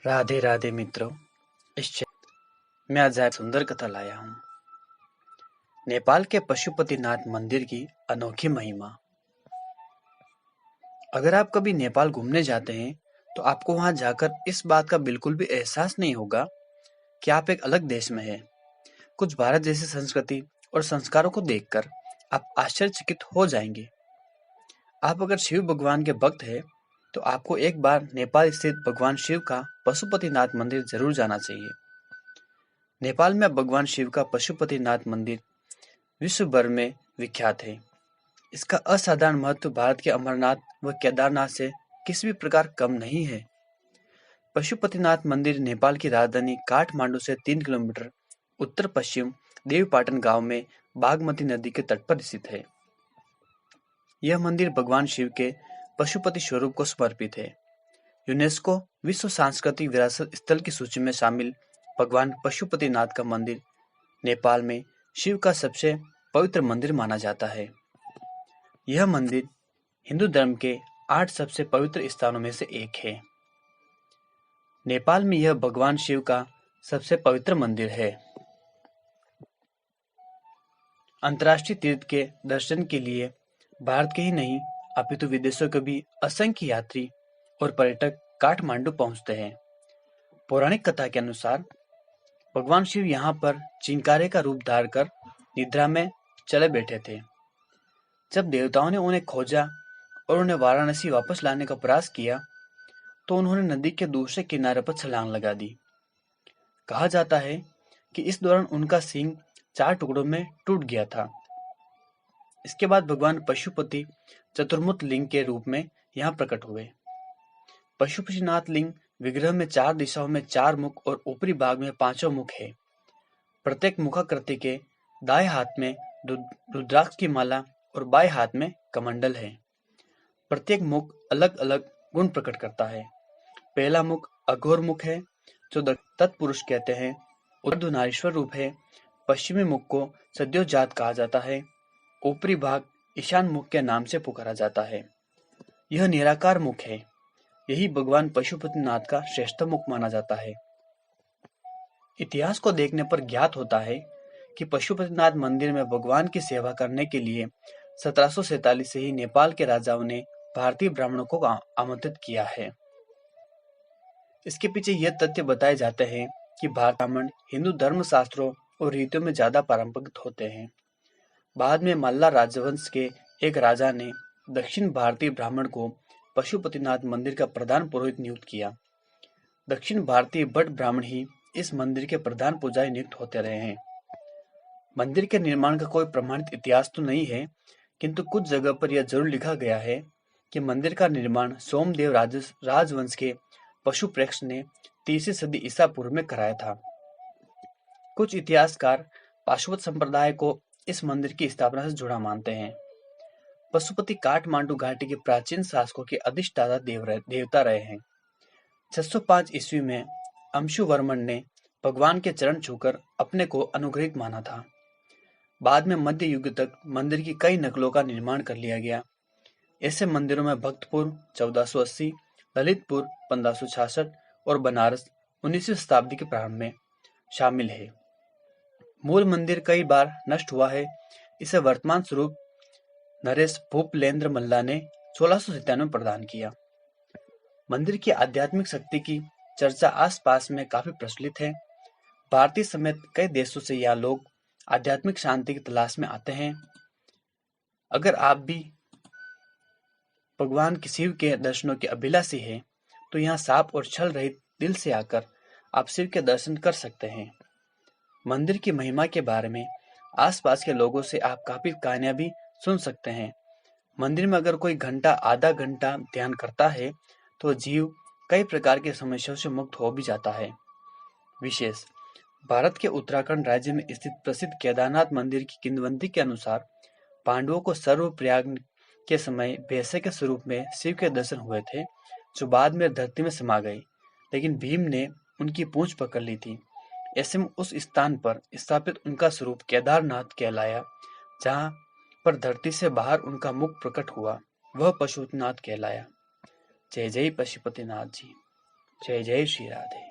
राधे राधे मित्रों। मैं आज एक सुंदर कथा लाया हूँ। नेपाल के पशुपतिनाथ मंदिर की अनोखी महिमा। अगर आप कभी नेपाल घूमने जाते हैं तो आपको वहां जाकर इस बात का बिल्कुल भी एहसास नहीं होगा कि आप एक अलग देश में हैं। कुछ भारत जैसी संस्कृति और संस्कारों को देखकर आप आश्चर्यचकित हो जाएंगे। आप अगर शिव भगवान के भक्त हैं तो आपको एक बार नेपाल स्थित भगवान शिव का पशुपतिनाथ मंदिर जरूर जाना चाहिए। नेपाल में भगवान शिव का पशुपतिनाथ मंदिर विश्व भर में विख्यात है। इसका असाधारण महत्व भारत के अमरनाथ व केदारनाथ से किसी भी प्रकार कम नहीं है। पशुपतिनाथ मंदिर नेपाल की राजधानी काठमांडू से 3 किलोमीटर उत्तर पश्चिम देवीपाटन गांव में बागमती नदी के तट पर स्थित है। यह मंदिर भगवान शिव के पशुपति स्वरूप को समर्पित है। यूनेस्को विश्व सांस्कृतिक विरासत स्थल की सूची में शामिल भगवान पशुपतिनाथ का मंदिर नेपाल में शिव का सबसे पवित्र मंदिर माना जाता है। यह मंदिर हिंदू धर्म के 8 सबसे पवित्र स्थानों में से एक है। नेपाल में यह भगवान शिव का सबसे पवित्र मंदिर है। अंतर्राष्ट्रीय तीर्थ के दर्शन के लिए भारत के ही नहीं अपितु विदेशों के भी असंख्य यात्री और पर्यटक काठमांडू पहुंचते हैं। पौराणिक कथा के अनुसार भगवान शिव यहाँ पर चिंकारे का रूप धार कर निद्रा में चले बैठे थे। जब देवताओं ने उन्हें खोजा और उन्हें वाराणसी वापस लाने का प्रयास किया तो उन्होंने नदी के दूसरे किनारे पर छलांग लगा दी। कहा जाता है कि इस दौरान उनका सिंह 4 टुकड़ों में टूट गया था। इसके बाद भगवान पशुपति चतुर्मुख लिंग के रूप में यहाँ प्रकट हुए। पशुपतिनाथ लिंग विग्रह में 4 दिशाओं में 4 मुख और ऊपरी भाग में 5 मुख है। प्रत्येक मुखाकृति के दाएं हाथ में रुद्राक्ष की माला और बाएं हाथ में कमंडल है। प्रत्येक मुख अलग अलग गुण प्रकट करता है। पहला मुख अघोर मुख है जो तत्पुरुष कहते हैं। ऊर्ध्वनारीश्वर रूप है। पश्चिमी मुख को सद्योजात कहा जाता है। ऊपरी भाग ईशान मुख के नाम से पुकारा जाता है। यह निराकार मुख है। यही भगवान पशुपतिनाथ का श्रेष्ठ मुख माना जाता है। इतिहास को देखने पर ज्ञात होता है कि पशुपतिनाथ मंदिर में भगवान की सेवा करने के लिए 1747 से ही नेपाल के राजाओं ने भारतीय ब्राह्मणों को आमंत्रित किया है। इसके पीछे यह तथ्य बताए जाते हैं कि भारतीय ब्राह्मण हिंदू धर्म शास्त्रों और रीतियों में ज्यादा पारंपरिक होते हैं। बाद में मल्ला राजवंश के एक राजा ने दक्षिण भारतीय ब्राह्मण को पशुपतिनाथ मंदिर का प्रधान पुरोहित नियुक्त किया। दक्षिण भारतीय भट्ट ब्राह्मण ही इस मंदिर के प्रधान पुजारी नियुक्त होते रहे हैं। मंदिर के निर्माण का कोई प्रमाणित इतिहास तो नहीं है, किंतु कुछ जगह पर यह जरूर लिखा गया है कि मंदिर का निर्माण सोमदेव राजवंश के पशुप्रेक्ष ने 3वीं सदी ईसा पूर्व में कराया था। कुछ इतिहासकार पाशुपत संप्रदाय को इस मंदिर की स्थापना से जुड़ा मानते हैं। पशुपति काठमांडू घाटी के प्राचीन शासकों के अधिष्ठाता देवता रहे हैं। 605 ईस्वी में अंशुवर्मन ने भगवान के चरण छूकर अपने को अनुग्रहित माना था। बाद में मध्य युग तक मंदिर की कई नकलों का निर्माण कर लिया गया। ऐसे मंदिरों में भक्तपुर 1480, ललितपुर 1566 और बनारस 19वीं शताब्दी के प्रारंभ में शामिल है। मूल मंदिर कई बार नष्ट हुआ है। इसे वर्तमान स्वरूप नरेश भूपलेंद्र मल्ला ने 1697 में प्रदान किया। मंदिर की आध्यात्मिक शक्ति की चर्चा आसपास में काफी प्रचलित है। भारतीय समेत कई देशों से यहाँ लोग आध्यात्मिक शांति की तलाश में आते हैं। अगर आप भी भगवान शिव के दर्शनों के अभिलाषी हैं तो यहाँ साफ और छल रहित दिल से आकर आप शिव के दर्शन कर सकते हैं। मंदिर की महिमा के बारे में आसपास के लोगों से आप काफी कहानियां भी सुन सकते हैं। मंदिर में अगर कोई घंटा आधा घंटा ध्यान करता है तो जीव कई प्रकार की समस्याओं से मुक्त हो भी जाता है। विशेष भारत के उत्तराखंड राज्य में स्थित प्रसिद्ध केदारनाथ मंदिर की किंवदंती के अनुसार पांडवों को सर्वप्रयाग के समय वैसे के स्वरूप में शिव के दर्शन हुए थे जो बाद में धरती में समा गए, लेकिन भीम ने उनकी पूंछ पकड़ ली थी। ऐसे में उस स्थान पर स्थापित उनका स्वरूप केदारनाथ कहलाया। जहाँ पर धरती से बाहर उनका मुख प्रकट हुआ वह पशुपतिनाथ कहलाया। जय जय पशुपतिनाथ जी। जय जय श्री राधे।